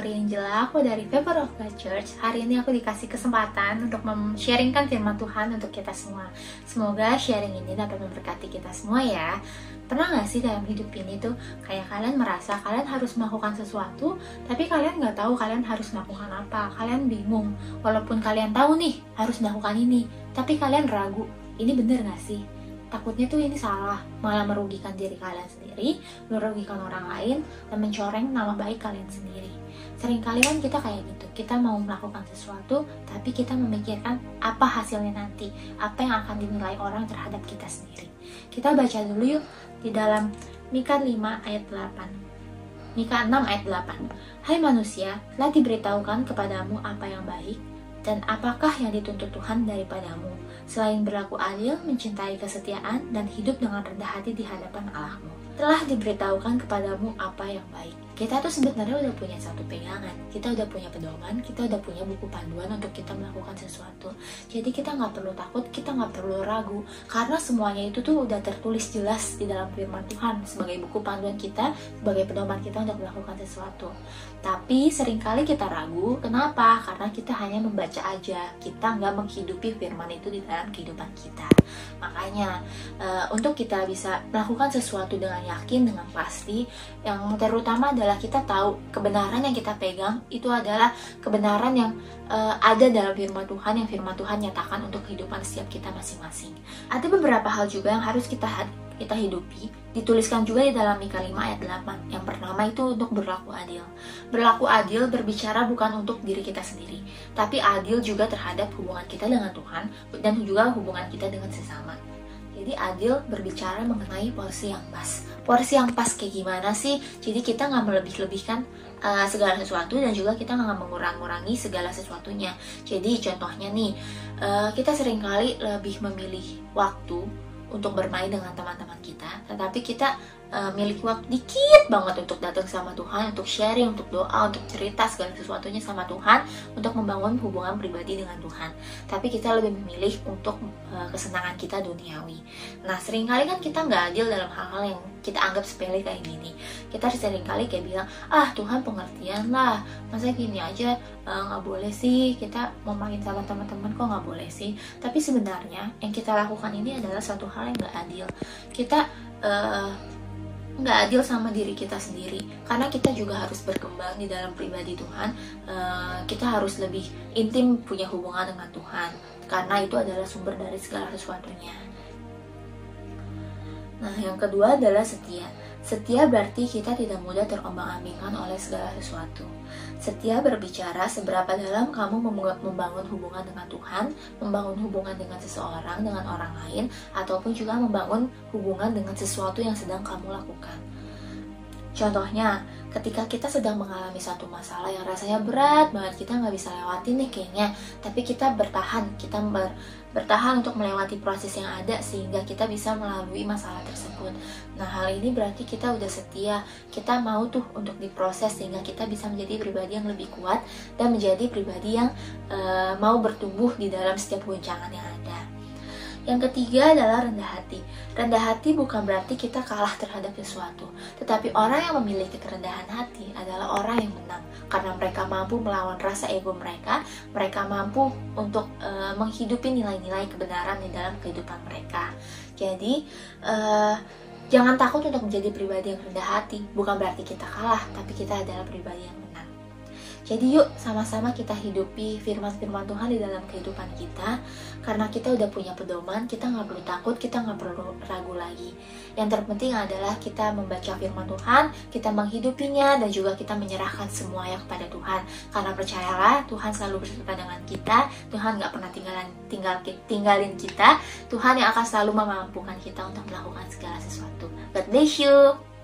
Maria Angela, aku dari Favor of God Church. Hari ini aku dikasih kesempatan untuk sharingkan firman Tuhan untuk kita semua. Semoga sharing ini dapat memberkati kita semua ya. Pernah gak sih dalam hidup ini tuh kayak kalian merasa kalian harus melakukan sesuatu, tapi kalian gak tahu kalian harus melakukan apa. Kalian bingung, walaupun kalian tahu nih harus melakukan ini, tapi kalian ragu, ini bener gak sih? Takutnya tuh ini salah, malah merugikan diri kalian sendiri, merugikan orang lain, dan mencoreng nama baik kalian sendiri. Seringkali kan kita kayak gitu, kita mau melakukan sesuatu, tapi kita memikirkan apa hasilnya nanti, apa yang akan dinilai orang terhadap kita sendiri. Kita baca dulu yuk di dalam Mika 5 ayat 8. Mika 6 ayat 8. Hai manusia, telah diberitahukan kepadamu apa yang baik, dan apakah yang dituntut Tuhan daripadamu, selain berlaku adil, mencintai kesetiaan, dan hidup dengan rendah hati di hadapan Allahmu. Telah diberitahukan kepadamu apa yang baik. Kita tuh sebenarnya udah punya satu pegangan, kita udah punya pedoman, kita udah punya buku panduan untuk kita melakukan sesuatu. Jadi kita nggak perlu takut, kita nggak perlu ragu, karena semuanya itu tuh udah tertulis jelas di dalam firman Tuhan sebagai buku panduan kita, sebagai pedoman kita untuk melakukan sesuatu. Tapi seringkali kita ragu, kenapa? Karena kita hanya membaca aja, kita nggak menghidupi firman itu di dalam kehidupan kita. Makanya untuk kita bisa melakukan sesuatu dengan yakin, dengan pasti, yang terutama adalah kita tahu kebenaran yang kita pegang itu adalah kebenaran yang ada dalam firman Tuhan, yang firman Tuhan nyatakan untuk kehidupan setiap kita masing-masing. Ada beberapa hal juga yang harus kita hidupi, dituliskan juga di dalam Mika 5 ayat 8. Yang pertama itu untuk berlaku adil. Berlaku adil berbicara bukan untuk diri kita sendiri, tapi adil juga terhadap hubungan kita dengan Tuhan dan juga hubungan kita dengan sesama. Jadi adil berbicara mengenai porsi yang pas. Porsi yang pas kayak gimana sih? Jadi kita nggak melebih-lebihkan segala sesuatu, dan juga kita nggak mengurang-ngurangi segala sesuatunya. Jadi contohnya nih, kita seringkali lebih memilih waktu untuk bermain dengan teman-teman kita, tetapi kita miliki waktu dikit banget untuk datang sama Tuhan, untuk sharing, untuk doa, untuk cerita segala sesuatunya sama Tuhan, untuk membangun hubungan pribadi dengan Tuhan. Tapi kita lebih memilih untuk kesenangan kita duniawi. Nah, seringkali kan kita nggak adil dalam hal-hal yang kita anggap sepele kayak gini. Kita seringkali kayak bilang, Tuhan pengertian lah, masa gini aja nggak boleh sih, kita mau main sama teman-teman kok nggak boleh sih. Tapi sebenarnya yang kita lakukan ini adalah suatu hal yang nggak adil. Kita nggak adil sama diri kita sendiri, karena kita juga harus berkembang di dalam pribadi Tuhan. Kita harus lebih intim punya hubungan dengan Tuhan, karena itu adalah sumber dari segala sesuatunya. Nah, yang kedua adalah setia. Setia berarti kita tidak mudah terombang-ambingkan oleh segala sesuatu. Setia berbicara seberapa dalam kamu membangun hubungan dengan Tuhan, membangun hubungan dengan seseorang, dengan orang lain, ataupun juga membangun hubungan dengan sesuatu yang sedang kamu lakukan. Contohnya, ketika kita sedang mengalami satu masalah yang rasanya berat banget, kita nggak bisa lewatin nih kayaknya, tapi kita bertahan, bertahan untuk melewati proses yang ada sehingga kita bisa melalui masalah tersebut. Nah, hal ini berarti kita udah setia, kita mau tuh untuk diproses sehingga kita bisa menjadi pribadi yang lebih kuat dan menjadi pribadi yang mau bertumbuh di dalam setiap goncangan yang ada. Yang ketiga adalah rendah hati. Rendah hati bukan berarti kita kalah terhadap sesuatu, tetapi orang yang memiliki kerendahan hati adalah orang yang menang, karena mereka mampu melawan rasa ego mereka, mereka mampu untuk menghidupi nilai-nilai kebenaran di dalam kehidupan mereka. Jadi, jangan takut untuk menjadi pribadi yang rendah hati, bukan berarti kita kalah, tapi kita adalah pribadi yang menang. Jadi yuk sama-sama kita hidupi firman-firman Tuhan di dalam kehidupan kita, karena kita udah punya pedoman, kita nggak perlu takut, kita nggak perlu ragu lagi. Yang terpenting adalah kita membaca firman Tuhan, kita menghidupinya, dan juga kita menyerahkan semuanya kepada Tuhan. Karena percayalah, Tuhan selalu bersama dengan kita, Tuhan nggak pernah tinggalin kita, Tuhan yang akan selalu memampukan kita untuk melakukan segala sesuatu. God bless you!